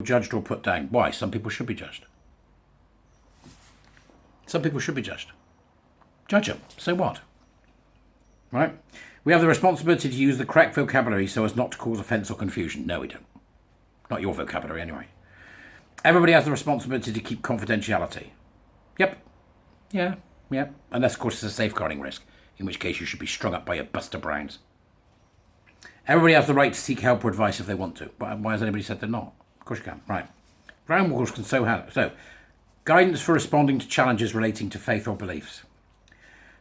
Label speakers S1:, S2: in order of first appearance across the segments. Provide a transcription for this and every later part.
S1: judged or put down. Why? Some people should be judged. Some people should be judged. Judge them. So what? Right? We have the responsibility to use the correct vocabulary so as not to cause offence or confusion. No, we don't. Not your vocabulary, anyway. Everybody has the responsibility to keep confidentiality. Yep. Yeah. Unless, of course, it's a safeguarding risk, in which case you should be strung up by your Buster Browns. Everybody has the right to seek help or advice if they want to. But why has anybody said they're not? Of course you can. Right. Ground rules can so guidance for responding to challenges relating to faith or beliefs.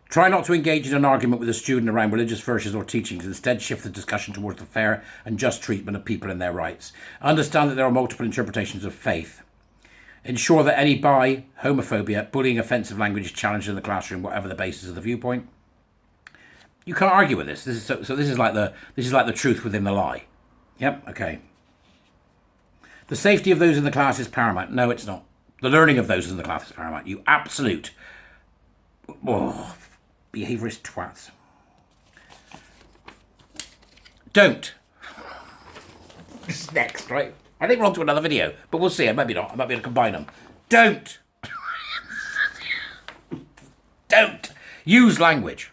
S1: Try not to engage in an argument with a student around religious verses or teachings. Instead, shift the discussion towards the fair and just treatment of people and their rights. Understand that there are multiple interpretations of faith. Ensure that any homophobia, bullying, offensive language is challenged in the classroom, whatever the basis of the viewpoint. You can't argue with this. This is like the truth within the lie. Yep. Okay. The safety of those in the class is paramount. No, it's not. The learning of those in the class is paramount. You absolute behaviourist twats. Don't. This is next, right? I think we're on to another video, but we'll see. Maybe not. I might be able to combine them. Don't use language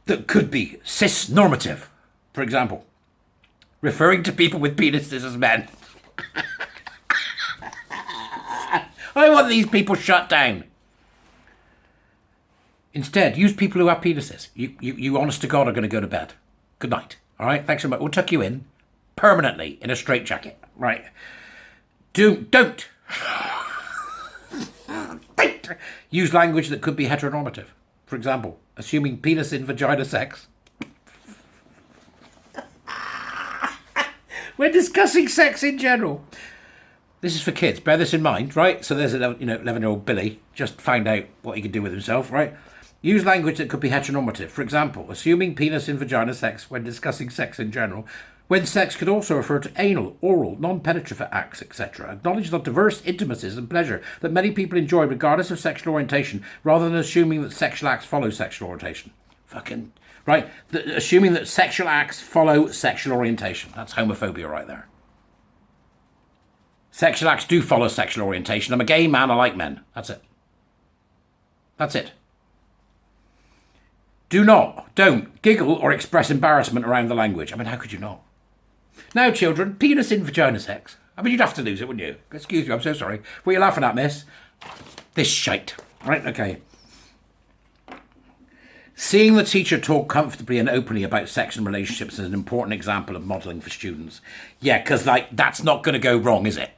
S1: that could be cis-normative, for example, referring to people with penises as men. I want these people shut down. Instead, use people who have penises. You honest to God are going to go to bed. Good night. All right? Thanks so much. We'll tuck you in permanently in a straitjacket. Right? Don't use language that could be heteronormative. For example, assuming penis in vagina sex. We're discussing sex in general. This is for kids. Bear this in mind, right? So there's 11-year-old Billy just found out what he could do with himself, right? Use language that could be heteronormative. For example, assuming penis in vagina sex when discussing sex in general, when sex could also refer to anal, oral, non-penetrative acts, etc. Acknowledge the diverse intimacies and pleasure that many people enjoy regardless of sexual orientation, rather than assuming that sexual acts follow sexual orientation. Fucking, right? Assuming that sexual acts follow sexual orientation. That's homophobia right there. Sexual acts do follow sexual orientation. I'm a gay man, I like men. That's it. That's it. Don't giggle or express embarrassment around the language. I mean, how could you not? Now, children, penis in vagina sex. I mean, you'd have to lose it, wouldn't you? Excuse me, I'm so sorry. What are you laughing at, miss? This shite. Right, okay. Seeing the teacher talk comfortably and openly about sex and relationships is an important example of modelling for students. Yeah, because, that's not going to go wrong, is it?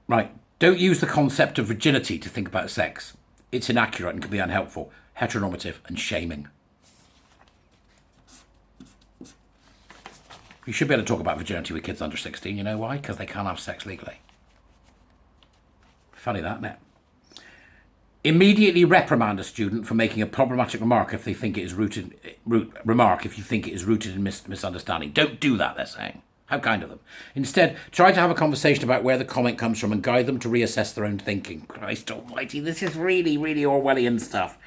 S1: Right. Don't use the concept of virginity to think about sex. It's inaccurate and can be unhelpful, heteronormative and shaming. You should be able to talk about virginity with kids under 16. You know why? Because they can't have sex legally. Funny that, isn't it? Immediately reprimand a student for making a problematic remark if they think it is rooted in misunderstanding. Don't do that, they're saying. How kind of them. Instead, try to have a conversation about where the comment comes from and guide them to reassess their own thinking. Christ almighty, this is really, really Orwellian stuff.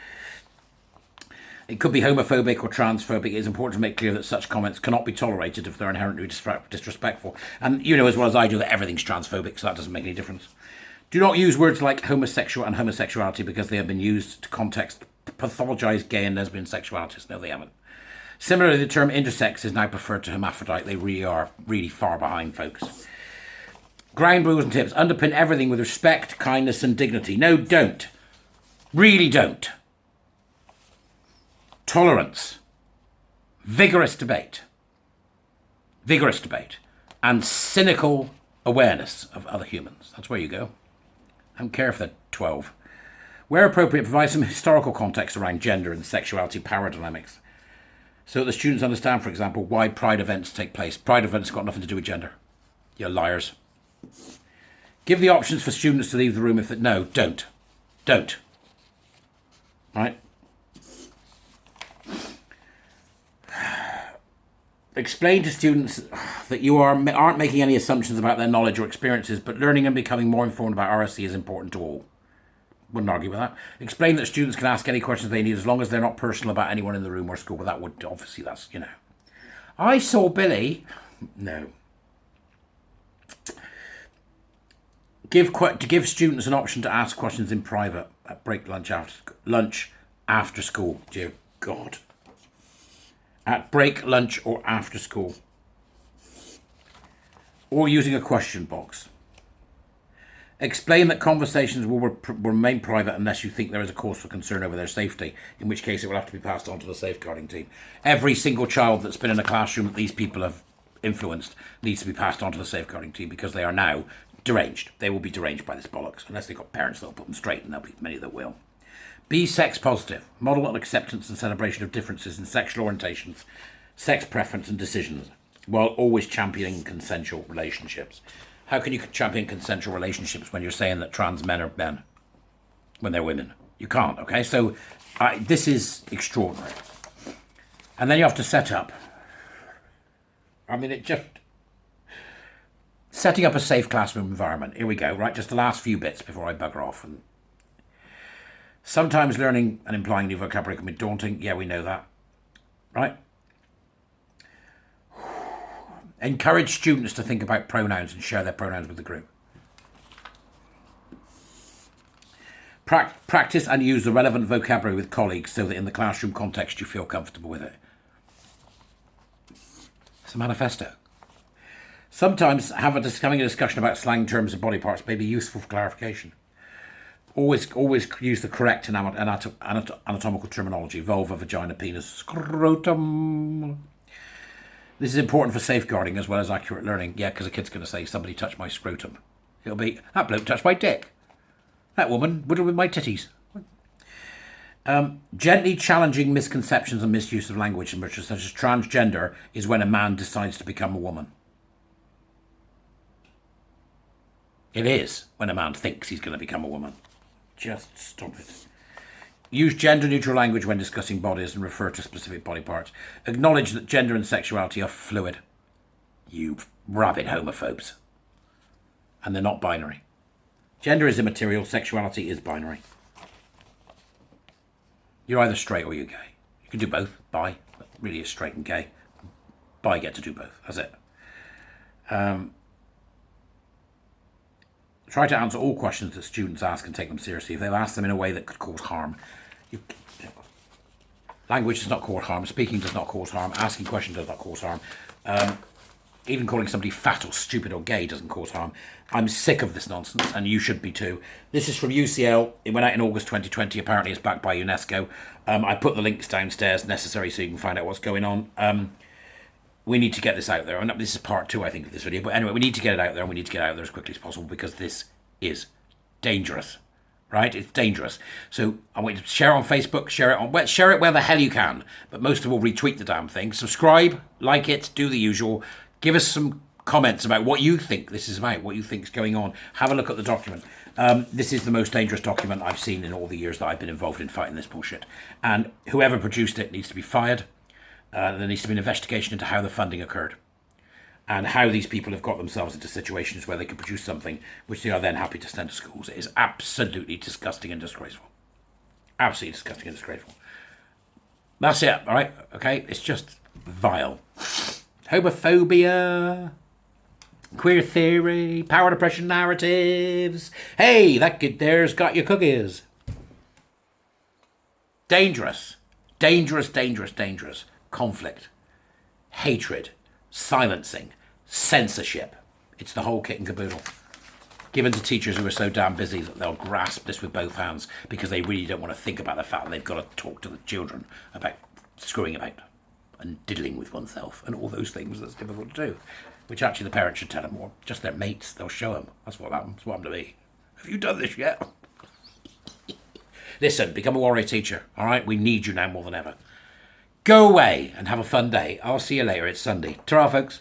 S1: It could be homophobic or transphobic. It is important to make clear that such comments cannot be tolerated if they're inherently disrespectful. And you know as well as I do that everything's transphobic, so that doesn't make any difference. Do not use words like homosexual and homosexuality because they have been used to pathologise gay and lesbian sexualities. No, they haven't. Similarly, the term intersex is now preferred to hermaphrodite. They really are really far behind, folks. Ground rules and tips. Underpin everything with respect, kindness and dignity. No, don't. Really don't. Tolerance. Vigorous debate. And cynical awareness of other humans. That's where you go. I don't care if they're 12. Where appropriate, provide some historical context around gender and sexuality power dynamics. So that the students understand, for example, why pride events take place. Pride events have got nothing to do with gender. You're liars. Give the options for students to leave the room if they... No, don't. Don't. Right? Explain to students that you aren't making any assumptions about their knowledge or experiences, but learning and becoming more informed about RHE is important to all. Wouldn't argue with that. Explain that students can ask any questions they need as long as they're not personal about anyone in the room or school. But that would, obviously, that's, I saw Billy. No. To give students an option to ask questions in private at break, lunch, after school. Dear God. At break, lunch, or after school. Or using a question box. Explain that conversations will remain private unless you think there is a cause for concern over their safety, in which case it will have to be passed on to the safeguarding team. Every single child that's been in a classroom that these people have influenced needs to be passed on to the safeguarding team, because they are now deranged. They will be deranged by this bollocks, unless they've got parents that will put them straight, and there'll be many that will. Be sex positive. Model an acceptance and celebration of differences in sexual orientations, sex preference and decisions, while always championing consensual relationships. How can you champion consensual relationships when you're saying that trans men are men when they're women? You can't, okay? So this is extraordinary. And then you have to set up. I mean, setting up a safe classroom environment. Here we go, right? Just the last few bits before I bugger off. And sometimes learning and implying new vocabulary can be daunting. Yeah, we know that, right? Encourage students to think about pronouns and share their pronouns with the group. Practice and use the relevant vocabulary with colleagues so that in the classroom context you feel comfortable with it. It's a manifesto. Sometimes having a discussion about slang terms and body parts may be useful for clarification. Always use the correct anatomical terminology. Vulva, vagina, penis, scrotum. This is important for safeguarding as well as accurate learning. Yeah, because a kid's going to say, somebody touched my scrotum. It'll be, that bloke touched my dick. That woman whittled with my titties. Gently challenging misconceptions and misuse of language, such as transgender is when a man decides to become a woman. It is when a man thinks he's going to become a woman. Just stop it. Use gender-neutral language when discussing bodies and refer to specific body parts. Acknowledge that gender and sexuality are fluid. You rabid homophobes. And they're not binary. Gender is immaterial, sexuality is binary. You're either straight or you're gay. You can do both. Bi, but really is straight and gay. Bi get to do both. That's it. Try to answer all questions that students ask and take them seriously. If they've asked them in a way that could cause harm, language does not cause harm. Speaking does not cause harm. Asking questions does not cause harm. Even calling somebody fat or stupid or gay doesn't cause harm. I'm sick of this nonsense, and you should be too. This is from UCL. It went out in August 2020. Apparently it's backed by UNESCO. I put the links downstairs necessary so you can find out what's going on. We need to get this out there. And this is part 2, I think, of this video. But anyway, we need to get it out there, and we need to get it out there as quickly as possible, because this is dangerous, right? It's dangerous. So I want you to share it on Facebook, share it where the hell you can. But most of all, retweet the damn thing. Subscribe, like it, do the usual. Give us some comments about what you think this is about, what you think is going on. Have a look at the document. This is the most dangerous document I've seen in all the years that I've been involved in fighting this bullshit. And whoever produced it needs to be fired. There needs to be an investigation into how the funding occurred and how these people have got themselves into situations where they can produce something which they are then happy to send to schools. It is absolutely disgusting and disgraceful. Absolutely disgusting and disgraceful. That's it, all right? Okay? It's just vile. Homophobia, queer theory, power and oppression narratives. Hey, that kid there's got your cookies. Dangerous. Dangerous, dangerous, dangerous. Conflict, hatred, silencing, censorship. It's the whole kit and caboodle. Given to teachers who are so damn busy that they'll grasp this with both hands because they really don't want to think about the fact that they've got to talk to the children about screwing about and diddling with oneself and all those things that's difficult to do, which actually the parents should tell them, or just their mates, they'll show them. That's what happens. That's what happened to me. Have you done this yet? Listen, become a warrior teacher, all right? We need you now more than ever. Go away and have a fun day. I'll see you later. It's Sunday. Ta-ra, folks.